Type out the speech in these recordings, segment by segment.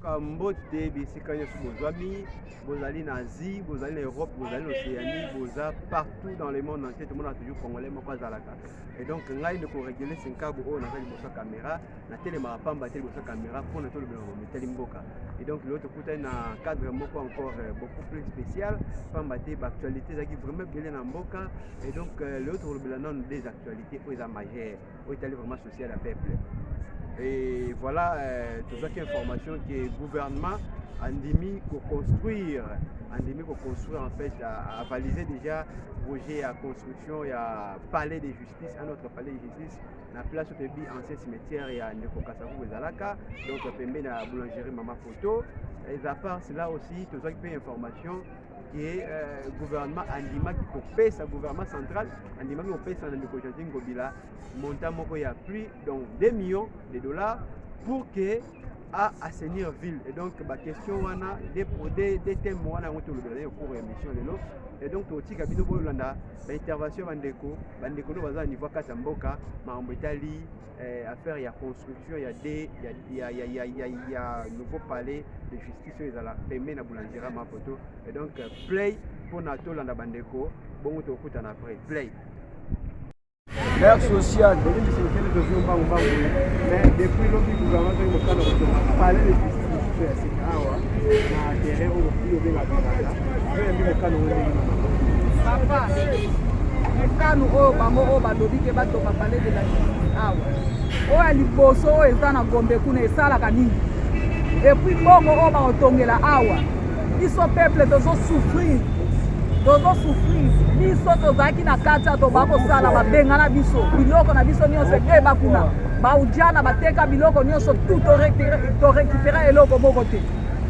Kambote bisika nyonso bozwami bozali na Asie, bozali na Europe, bozali na Océanie, boza partout dans le monde entier, tout le monde a toujours congolais moko azalaka. Et donc ngai ne ko réguler sinkabo o na kali bosa caméra na telema pamba tele bosa caméra pour na tolo belo meteli mboka. Et donc l'autre côté na cadre moko encore beaucoup plus spécial pamba te actualité zaki vraiment belé na mboka. Et donc l'autre belo non des actualités aux majeures, au tali vraiment social à peuple. Et voilà, toute cette information qui est gouvernement endémique pour construire en fait, à valider déjà projet à construction, il y a palais de justice, un autre palais de justice, la place où il y a ancien cimetière, il y a Ndeko Kasavu Zalaka, donc il y a la boulangerie Mama Photo. Et à part cela aussi, toute cette information qui est gouvernement Andima qui paye sa gouvernement central, Andima qui paye sa Ngobila, montant moko il y a plus donc 2 millions de dollars pour que à assainir ville. Et donc la question on a des thèmes on a autour de cours émission de l'eau. Et donc aussi kabino bolanda l'intervention bandeko no baza niveau Katamboka Mambetali affaire il y a construction il y a nouveau palais de justice à la paiement na boulangerie ma photo. Et donc play pour nato landa bandeko bon to kuta na après play l'air social mais depuis le gouvernement de parler de justice na terrain au de la papa ekanu oyo bango oyo balobi ke batoka pale de la justice awa oyo ya liboso oyo eza na Gombe kuna esalaka nini epuis bongo oyo bakotongela awa biso peuple tozosouffrir biso tozalaki na kati ya toba kosala babengana biso biloko na biso nyonso ekeba kuna baudiana bateka biloko nyonso tout torécupéra eloko moko te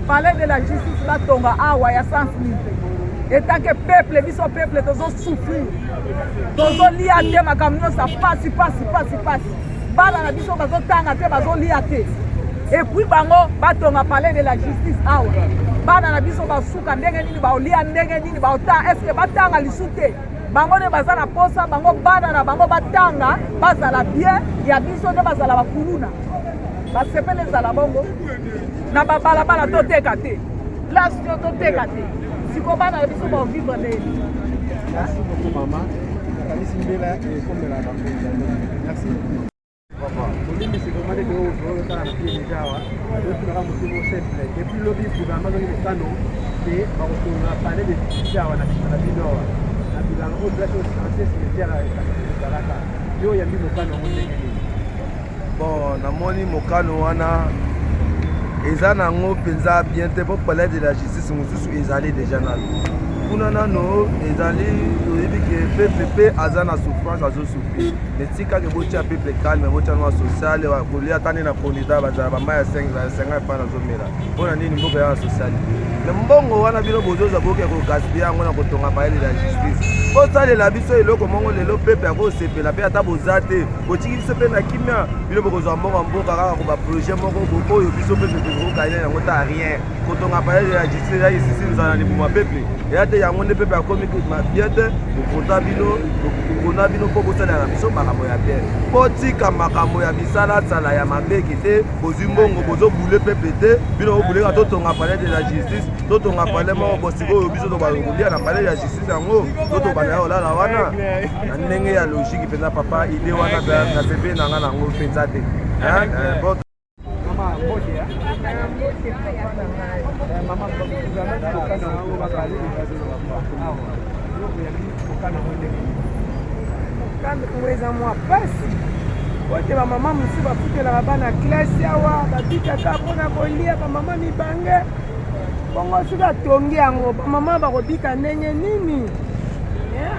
palais de la justice batonga awa ya sans libre etant que peuple biso peuple tozosouffrir tozolia te makambo nyonso pasi bana na biso bazotanga te bazolia te epuis bango batonga palais de la justice awa bana na biso basuka ndenge nini baolia ndenge nini baotanga eske batanga lisu te bango nde baza na posa bango bana na bango batanga bazala bien ya biso nde bazala bakuluna basepele ezala bongo na babalabala toteka te place toteka te siko bana na biso baovivre ndeni. Merci beaucoup maman. Merci. C'est vraiment des gros depuis le gouvernement de Kano, et on a parlé de justice à la Bidor, à Bilan, au place au français, c'est à la Yo Yami Mokano. Bon, Namoni Mokano Wana, Ezana Ngo Penza, bien pour parler de la justice, nous ils allaient déjà là. Kunana no ezali oyebi ke PPP azana souffrance azo souffrir mais tika ke botia peuple calme botia no social wa kolia tane na candidat bazala bamba ya 5 pa na zomela bona nini mboka ya social mais mbongo wana bino bozoza boke ko gaspiller yango na kotonga ba ile la justice ko sale la biso eloko mongo lelo peuple ako sepela pe ata bozate botiki biso pe na kimia bino bokozwa mboka kaka ko ba projet moko boko yo biso peuple ko kaina yango ta rien kotonga ba ile la justice ya ici nzana ni mo peuple ya te yango nde pepe akomi mabiete kokonta bino kokona bino mpo bosalela biso makambo ya bien mpo tika makambo ya bisalasala ya mabeki te bozwi mbongo bozobule pepe te bino obuleka totonga palais de la justice totonga palais moko bosika oyo biso tobakolia na palais ya justice yango totobanda ya olala wana na ndenge ya logique mpenza papa ide wana nasepe nanga nango mpenza te eza mwa pasi ote bamama mosusu bafutelaka bana klase awa babikaka mpona kolia bamama mibange bongo soki atongi yango bamama bakobika ndenge nini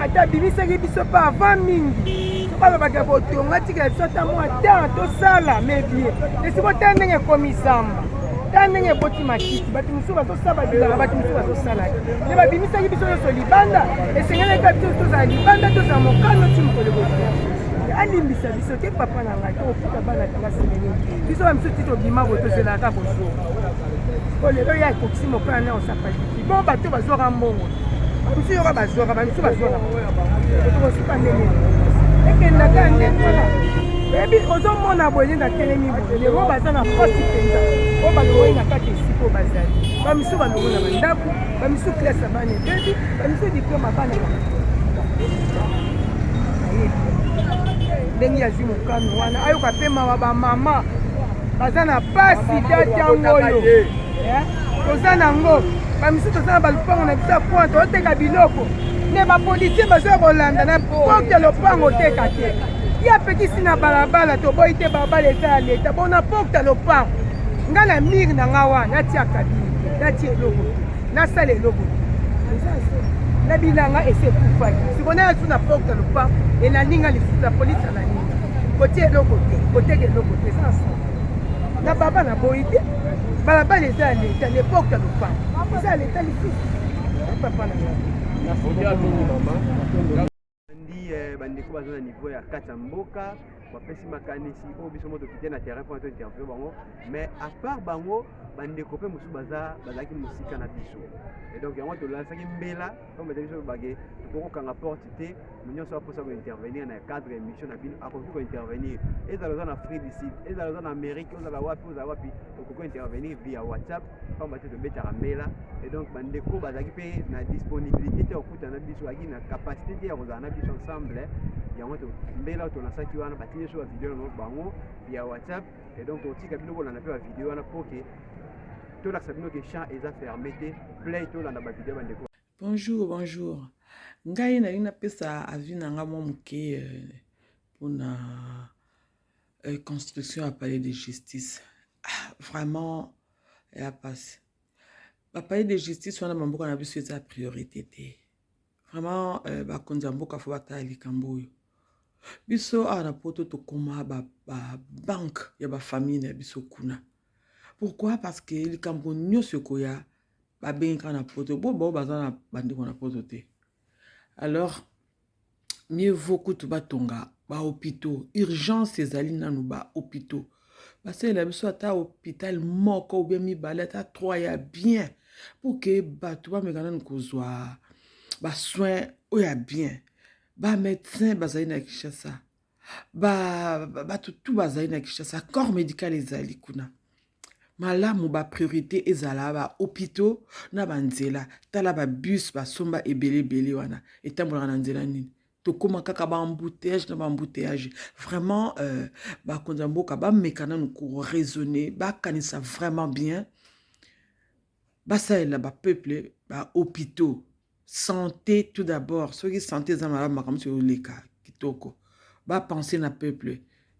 ata bimisaki biso mpe avant mingi balobaka botonga tika biso ata mwa temps tosala mebie esiko ta ndenge ekomisamba ta ndenge eboti makiti bato mosusu bazosala bilaka bato mosusu bazosala nde babimisaki biso nyonso libanda esengeli eka biso tozala libanda tozala mokano ti mokolo alimbisa biso ke papa na ngai tokofuta bana tanga seneni biso bamiso ti tobima boye tozelaka kozwa po lelo ya ekokisi mokana na osapaliki bon bato bazwaka mbongo bamisu yoka bazwaka bamisu bazwaka tokosuka ndenge ekendaka ndenge wana ebi ozomona boye na telemi boye lelo baza na fosi mpenza oyo balongoli na kati esika oyo bazali bamisu balongo na bandako bamisu klase bana ebebi bamisu diplome bana ndenge azwi mokano wana ayoka mpe mawa bamama baza na pasi dati yango oyo toza nango bamisu toza na balupango na biso ya pointe oteka biloko ne bapolisier bazoya kolanda na porte ya lopango oteka te ya pekisi na balabala toboyi te balabala eza ya leta bona porte ya lopango nga na mire na nga wana natia kabine natia eloko te nasala eloko te na bilanga ese ekufaki sikona yasu na porte ya lopango enaninga lisusu ya polisi ananinga kotia eloko te koteka eloko te eza na baba na boyi te balabala eza ya leta na porte ya lopango eza ya leta lisusu papa na nga bandeko baza na niveau ya kati ya mboka bapesi makanisi oyo biso moto tokite na terrain mpo na tointerview bango mais à part bango bandeko mpe mosusu bazalaki mosika na biso et donc yango tolansaki mbela po baza biso bage tokokokanga porte te nyonso baposa kointervenir na cadre émission na bino akoki kointervenir ezala oza na Afrique du Sud ezala oza na Amérique ozala wapi ozala wapi tokoko intervenir via WhatsApp pamba te tobetaka mbela et donc bandeko bazalaki mpe na disponibilité te okutana na biso aki na capacité te ya kozala na biso ensemble yango mbela tolansaki wana batie so bavideo na bango via WhatsApp et donc totika bino kolanda mpe bavideo wana mpo ke tolakisa bino ke champ eza fermé te play tolanda bavideo bandeko. Bonjour. Ngai na lina pesa avi na nga mwa moke mpona construction ya palais de justice. Vraiment ya passe. Ba palais de justice wana mamboka na biso eza priorité te. Vraiment bakonzi ya mboka fo batala likambo oyo. Biso awa na poto tokoma ba banque ya ba famille na biso kuna. Pourquoi? Parce que likambo nyonso koya ba benga na poto bo baza na bandeko na poto te. Alors mieux vaut que tu batonga ba hôpitaux urgence ezali nanu ba hôpitaux parce que la biso ata hôpital moko ou bien mibale ata 3 ya bien pour que bato ba mekana nkozwa ba soins oya bien ba médecin bazali na Kinshasa ba tout bazali na Kinshasa corps médical ezali kuna malamu ba priorité ezala ba hôpitaux na banzela tala ba bus ba somba ebele wana etambola na nzela nini tokoma kaka ba embouteillage na ba embouteillage vraiment ba konzamboka ba mekana nous raisonner ba kanisa vraiment bien ba ça là ba peuple ba hôpitaux santé tout d'abord ceux qui santé za malamu comme sur leka kitoko ba penser na peuple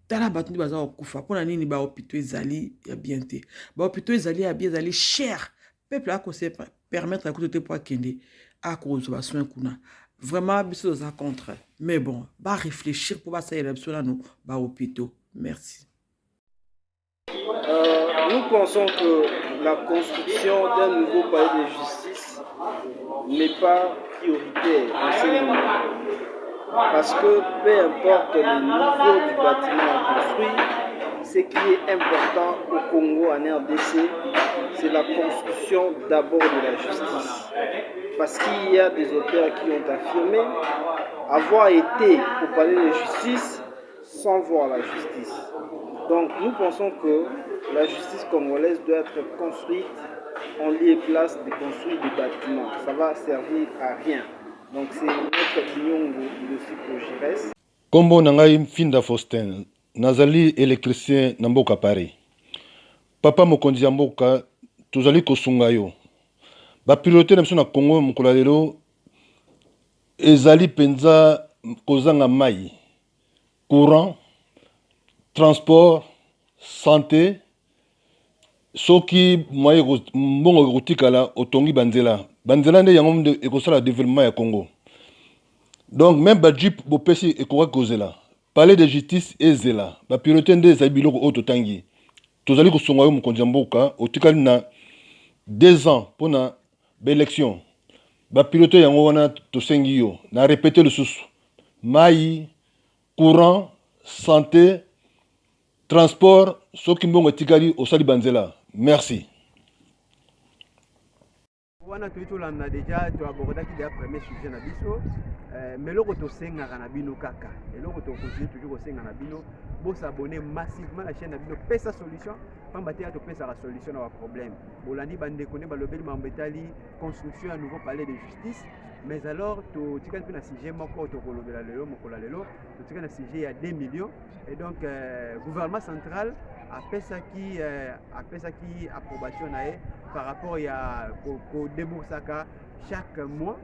tala batu baza okufa pona nini ba hôpitaux ezali ya bien te ba hôpitaux ezali ya bien ezali cher peuple a ko se permettre à côté pour kende a cause ba soin kuna vraiment biso za contre mais bon ba réfléchir pour ba ça la biso là nous ba hôpitaux merci. Nous pensons que la construction d'un nouveau palais de justice n'est pas prioritaire en ce moment. Parce que peu importe le niveau du bâtiment à construire, ce qui est important au Congo, en RDC, c'est la construction d'abord de la justice. Parce qu'il y a des auteurs qui ont affirmé avoir été au palais de justice sans voir la justice. Donc nous pensons que la justice congolaise doit être construite en lieu et place de construire des bâtiments. Ça va servir à rien. Donc c'est notre opinion de Psychogires. Kombo nangai Finda Faustin, nazali électricien na mboka Paris. Papa mokonzi ya mboka tozali kosunga yo. Ba priorité na biso na Congo mokolo lelo ezali penza kozanga mai, courant, transport, santé. Soki moye mbongo kotikala otongi banzela nde yango nde ekosala développement ya Congo. Donc même ba jeep bopesi ekoka kozela palais de justice ezela ba priorité nde ezali biloko oyo totangi tozali kosunga yo mokonzi ya mboka otikali na 2 ans pona ba élection ba priorité yango wana tosengi yo na répéter lisusu mai, courant, santé, transport soki mbongo etikali osali banzela. Merci. wana toyitolanda déjà toabordaki déjà premier sujet na biso mais eloko tosengaka na bino kaka eloko tokontinue toujours kosenga na bino bosabone massivement la chaîne na bino pesa solution pamba te ya topesaka solution na baproblème bolandi bandeko nde balobeli mambo etali construction ya nouveau palais de justice mais alors totikali mpe na sujet moko tokolobela lelo mokolo ya lelo totikali na sujet ya 2 millions et donc gouvernement central apesaki approbation na ye par rapport à kodéboursaka chaque mois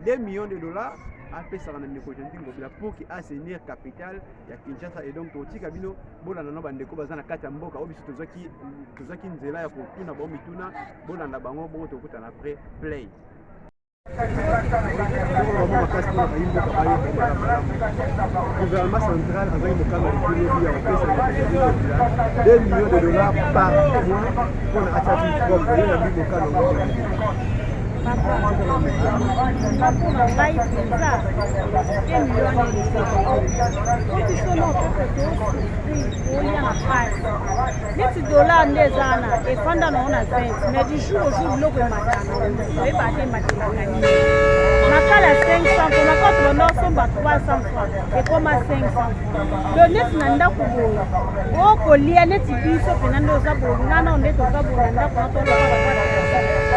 2 millions de dollars apesaka na ndeko Gentil Ngobila pour ki assainir capital ya Kinshasa et donc totika bino bolanda na bandeko baza na kati ya mboka oyo biso tozaki nzela ya kotuna bango mituna bolanda bango bongo tokutana après play gouvernement central azali mokamba likolo ya kopesa 2 millions de dollars par mois mpona atia propre ye na bi mokano mpona ngai mpenza 2 millions biso na opepe tolia na pasi neti dolar nde eza wana efanda nango na 20 mais du jour au jour biloko ematana oyeba te ematelaka nini makala 500 po makala tobanda osomba 300 francs ekoma 500 do neti na ndako boye okolia neti biso mpena nde oza boye ngana nde toza boye na ndako na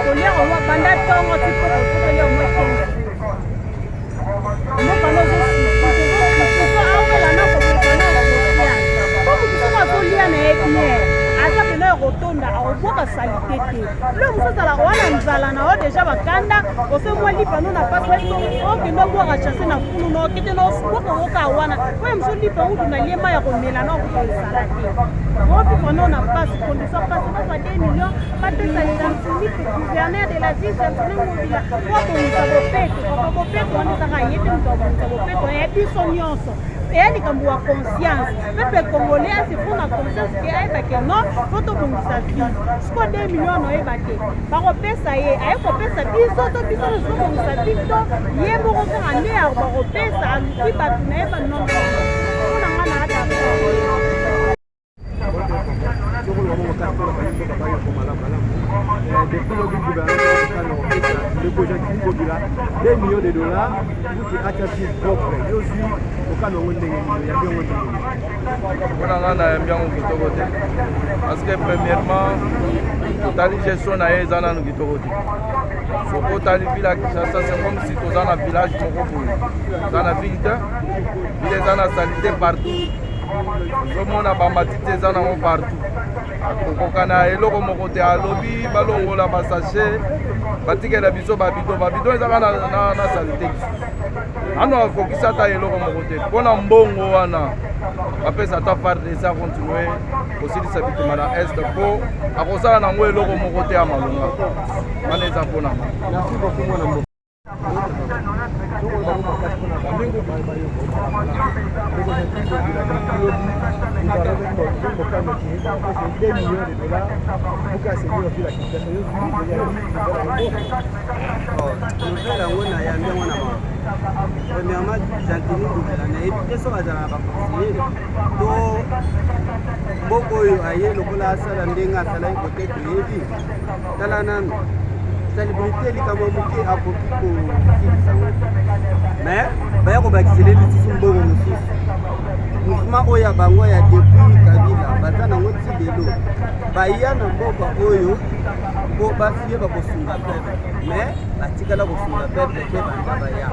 tolia omwa banda ntongo ti po tokolia omwa 15 mokano ozosisi awela na kokokana okolia po kolia na ye bien aza pena ya kotonda akoboka salite te lo mosu azalaka wana nzala na o deja bakanda osomwa lipano na pasi okende obwaka chase na fulu na okete na oboka okoka wana oyo mosu lipa utu na liema ya komela na okokozala te opifano na pasi kondisa pasi basa 2 millions bapesa identimite gouverneur de la ville Gentil Ngobila po abongisa bopeto wana ezaka ye te moto abongisa bopeto ya biso nyonso eya likambo ya conscience pepe congolais asifuna conscience ke ayebake non po tobongisa ville siko 2 millions oyeba te bakopesa ye aye kopesa biso to biso tozobongisa ville to ye moko kaka nde ya bakopesa aluki bato nayeba nombre mpona nga na ata depuis le gouvernement le projet qui Ngobila 2 millions de dollars pour que achapi propre yo suis au cas où on est ya bien on wana nga na bien kitoko te parce que premièrement totali gestion na ye eza nanu kitoko te soko tali ville ya Kinshasa c'est comme si toza na village moko boye toza na ville te ville eza na salite partout ozomona bamatite eza nango partout akokoka na eloko moko te alobi balongola basache batikela biso babido ezaka na salite nano akokisa ata eloko moko te mpona mbongo wana bapesa ata FARDC akontinue kosilisa bituma na este mpo akosala nango eloko moko te ya malonga wana eza mpona premièrement Gentil Ngobila nayebi te soki azalaka baconseiller to mboka oyo aye lokola asala ndenge asalaki kote toyebi tala nanu célébrité likambo moke akoki kosilisa ngo mais baya kobakisele lisusu mbongo mosusu mouvement oyo ya bango ya depuis Kabila baza nango ti lelo baya na mboka oyo mpo basiye bakosunga pepe mais batikala kosunga pepe te banda baya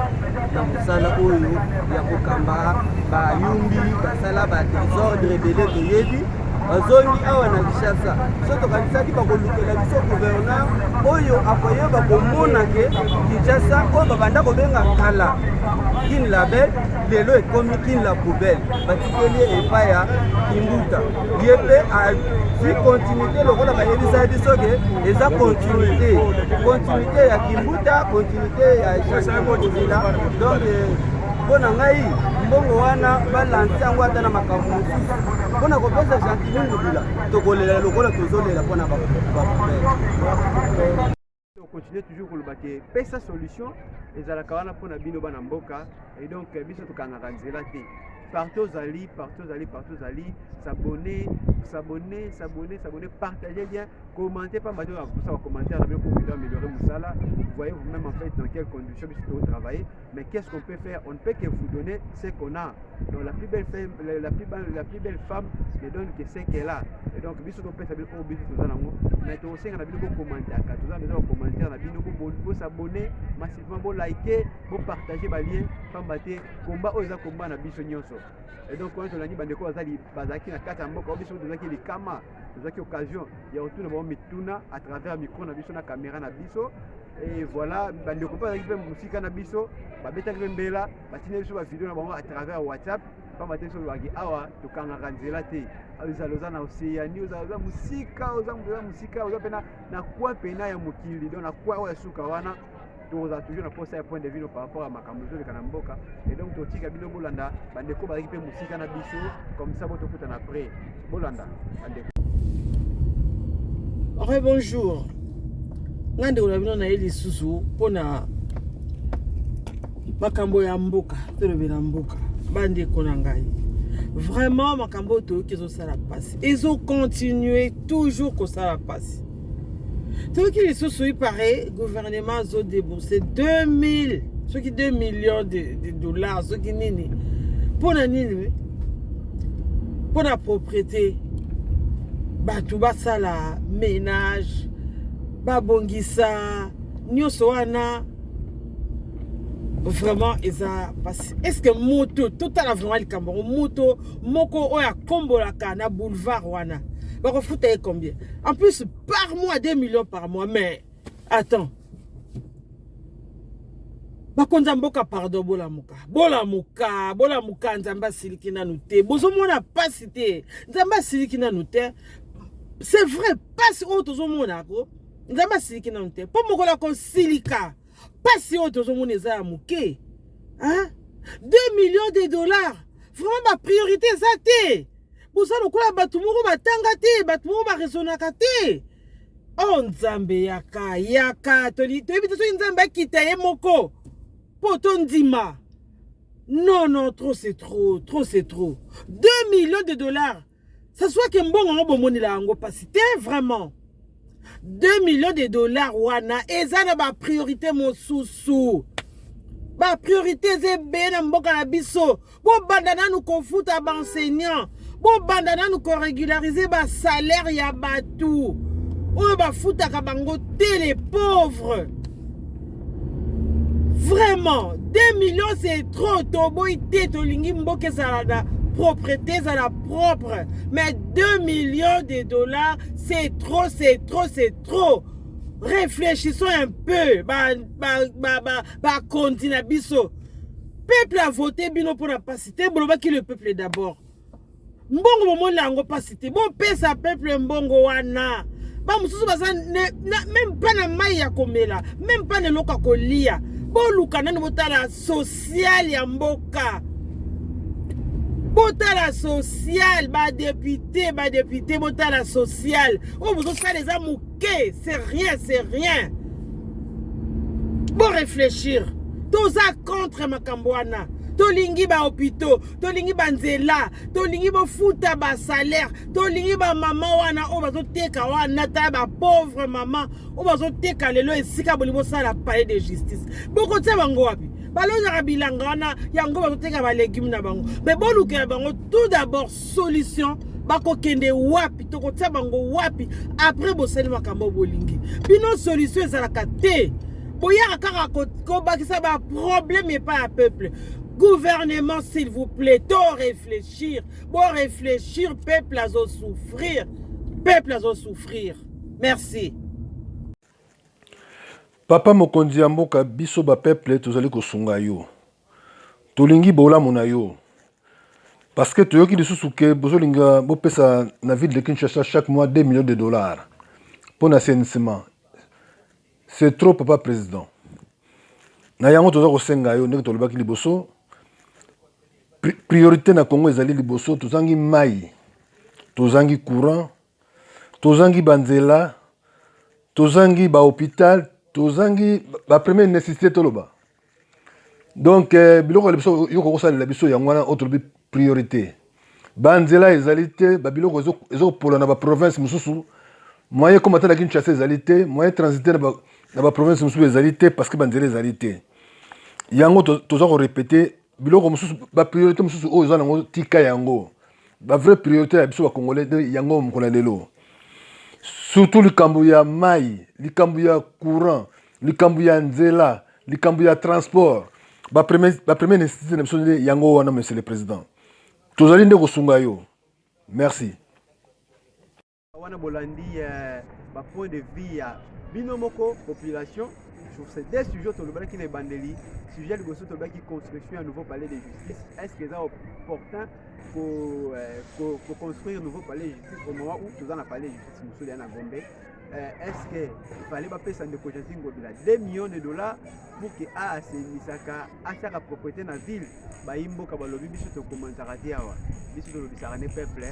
na mosala oyo ya kokamba bayumbi basala badésordre ebele toyebi bazongi awa na Kinshasa so tokanisaki bakolukela biso gouverneur oyo akoyeba komona ke Kinshasa oyo babanda kobenga kala kin label lelo ekomi kin la poubelle batikeli epai ya Kimbuta ye mpe azwi continuité lokola bayebisa biso ke eza continuité ya Kimbuta continuité ya Gentil Ngobila donc mpona ngai mbongo wana balanse yango ata na makambo mosusu mpona kopesa Gentil Ngobila tokolela lokola tozolela mpona bapoubele continue toujours koloba ke pesa solution ezalaka wana mpona bino bana mboka et donc biso tokangaka nzela te partout Zali, s'abonner, partager bien, commenter, pas mal de commentaires, pour améliorer Moussala. Vous voyez vous-même en fait dans quelles conditions vous travaillez. Mais qu'est-ce qu'on peut faire? On ne peut que vous donner ce qu'on a. Donc la plus belle femme ne donne que ce qu'elle a. Et donc, si on peut savoir comment vous mais aussi on a vu beaucoup commentaires, pour s'abonner massivement, pour liker, pour partager les liens, pour battre combat aux combat na biso nyonso. Et donc quand on a dit bandeko bazali bazaki na kata mboka biso dozaki les kama, dozaki occasion ya retourner bon mituna à travers micro na biso na caméra na biso. Et voilà, bandeko pas arriver musika na biso, ba beta mbela, ba tineli sur ba vidéo na bango à travers WhatsApp. Pas matin sur le awa to kanga nzela te azaloza na Océanie oza musika oza pena na kwa pena ya mokili donc na kwa ya suka wana toza toujours na posa ya point de vue par rapport à makambo zo kana mboka et donc totika bino bolanda bandeko bazaki pe musika na biso comme ça boto kuta na après bolanda bandeko. Bonjour ngande ola bino na eli susu pona makambo ya mboka tolobela mboka bandeko na ngai vraiment makambo to kizo sala passe ils ont continué toujours comme ça la passe tout qui les sous il paraît gouvernement a déboursé 2 millions de dollars ce qui nini pour la nini pour la propriété batu basala ménage babongisa nyoso wana. Vraiment, est-ce que moto, total vraiment le Cameroun, moto, moko oya kombolaka na boulevard wana. Ba ko fouta combien? En plus par mois 2 millions par mois, mais attends. Ba konza mboka pardon bola muka nzamba siliki na nute. Bozo mona pasité. Nzamba siliki na nute. C'est vrai, passe auto zo mona ko. Nzamba siliki na nute. Po moko la ko silika. Pas si haut aux hommes les a mouqué. Hein? 2 millions de dollars. Vraiment ma priorité ça té. Pour ça nous kola batumuru batangate, batumuru ba resonakate. Oh nzambe yaka toli to ebito nzambe kitaye moko. Poto ndima. Non, trop c'est trop. 2 millions de dollars. Ça soit que mbongo ngo bomoni la ngo pasité vraiment. 2 millions de dollars wana ezana ba priorité mosusu ba priorité zebe na mboka na biso bo bandana nous konfuta ba enseignant bo bandana nous ko régulariser ba salaire ya batu o ba futa ka bango te les pauvres vraiment 2 millions c'est trop tobo ité to lingi mboka salada propriété à la propre, mais 2 millions de dollars, c'est trop. Réfléchissons un peu. Continue biso. Peuple a voté bino pour la pasité. Bon, qui le peuple d'abord. Mbongo momo lango pasité. Bon, pesa peuple mbongo wana. Ba mususu basa même pas na mai ya komela, même pas na loka kolia. Bon lukana no botala social ya mboka. Botala social, ba député, botala social. Oh, vous ça les amouqués, c'est rien. Bon réfléchir. Toza contre makambwana. Tolingi ba hôpitaux, tolingi ba nzela, tolingi ba futa ba salaire, tolingi ba maman wana o bazo teka wana ta ba pauvre maman, o bazo teka lelo esika bolimo sala palais de justice. Boko tse bango wapi? Balonga bilanga wana yango bazoteka ba légumes na bango mais boluka bango tout d'abord solution bako kende wapi toko tsa bango wapi après boseli makambo bolingi bino solution ezalaka te boyaka kaka ko bakisa ba problème et pas un peuple. Gouvernement s'il vous plaît to réfléchir peuple azo souffrir merci. Papa mokonzi ya mboka biso ba peuple tozali kosunga yo. Tolingi bola mona yo. Parce que toyoki lisusu ke bozolinga bopesa na ville de Kinshasa chaque mois 2 millions de dollars pour l'assainissement. C'est trop papa président. Na yango toza kosenga yo ndenge tolobaki liboso. Priorité na Congo ezali liboso tozangi mai. Tozangi courant. Tozangi banzela. Tozangi ba hôpital. Tozangi ba première nécessité toloba. Donc biloko biso yoko kosalela biso yango wana autre priorité banzela ezali te babiloko ezopolola na baprovince mosusu moyen komata na Kinshasa ezali te moyen transiter na baprovince mosusu ezali te parce que banzela ezali te yango toza korepete biloko mosusu bapriorité mosusu oyo eza nango tika yango bavrai priorité ya biso bakongolais te yango mokolo ya lelo surtout likambo ya mai likambo ya courant likambo ya nzela likambo ya transport bapremier nécessité na biso nde yango wana monsieur le président tozali nde kosunga yo merci wana bolandi point de vue ya bino moko population sur ces deux sujets tolobalaki na ebandeli sujet liboso tolobaki construction ya nouveau palais de justice est-ce que eza opportun pour construire nouveau palais de justice au moment où toza na palais de justice mosolo ya na Gombe est-ce que fallait bapesa ndeko Jacques Ngobila 2 millions de dollars pour que asenisaka achaka propriété na ville bayimboka balobi biso tokomantaka te awa biso tolobisaka ne peuple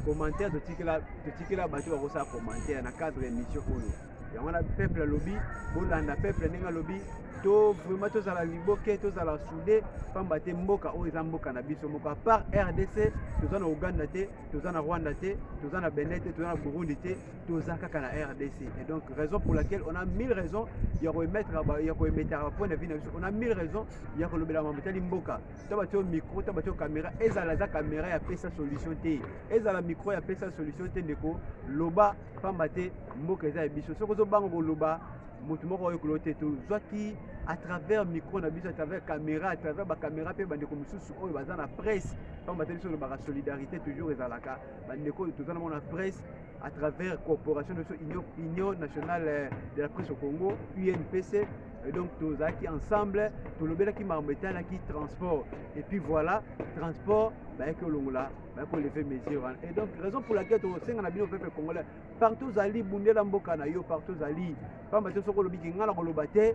commentaire totikela bato bakosala commentaire na cadre ya émission oyo yango na peuple alobi bolanda peuple ndenge alobi to vraiment tozala liboke tozala soudé pamba te mboka oyo eza mboka na biso moko à part RDC toza na Uganda te toza na Rwanda te toza na Benin te toza na Burundi te toza kaka na RDC et donc raison pour laquelle on a 1000 raisons ya koemettre point de vue na biso on a 1000 raisons ya kolobela mambo tali mboka taba to micro taba to caméra ezala za caméra ya pesa solution te ezala micro ya pesa solution te ndeko loba pamba te mboka eza ya biso soko zo bango koloba motu moko oyo kolote tozwaki à travers micro na biso à travers caméra à travers bacaméra mpe bandeko mosusu oyo baza na presse pamba te biso olobaka solidarité toujours ezalaka bandeko oyo toza na mona presse à travers corporation de Union nationale de la presse au Congo UNPC et donc tozalaki ensemble tolobelaki makambo etalaki transport et puis voilà transport bayaki olongola bayaki olever mesure et donc raison pour laquelle tosenga na bino peuple congolais partout ozali bundela mboka na yo partout ozali pamba te soki olobiki ngai na koloba te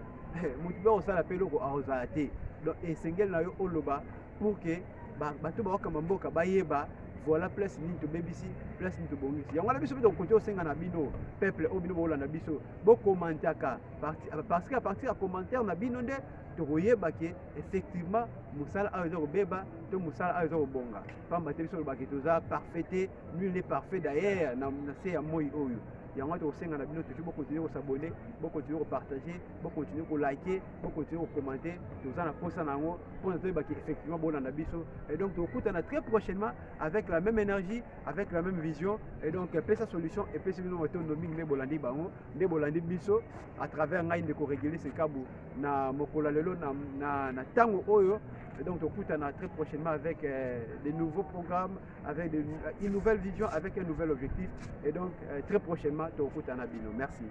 motu mpe kosala mpe eloko akozala te donc esengeli na yo oloba pour que bato bakokamba mboka bayeba voilà place nini tobebisi place nini tobongisi yango wana biso mpe tokoki osenga na bino peuple oyo bino boolanda biso bokomantaka parce que à partir ya commentaire na bino nde tokoyeba ke effectivement mosala oyo eza kobeba to mosala oyo eza kobonga pamba te biso olobaki toza parfait te nul n'est parfait d'ailleurs na se ya moi oyo yango tokosenga na bino toujours bokontinue kosabone bokontinue kopartage bokontinue kolike bokontinue kokommente toza na posa na yango mpona toyebaki effectivement bolanda biso et donc tokutana très prochainement avec la même énergie avec la même vision et donc pesa solution epesi bino matondo mingi nde bolandi bango nde bolandi biso à travers ngai ndeko régler sekabu na mokolo lelo na ntango oyo et donc tokutana très prochainement avec des nouveaux programmes avec une nouvelle vision avec un nouvel objectif et donc très prochainement tokutana bino merci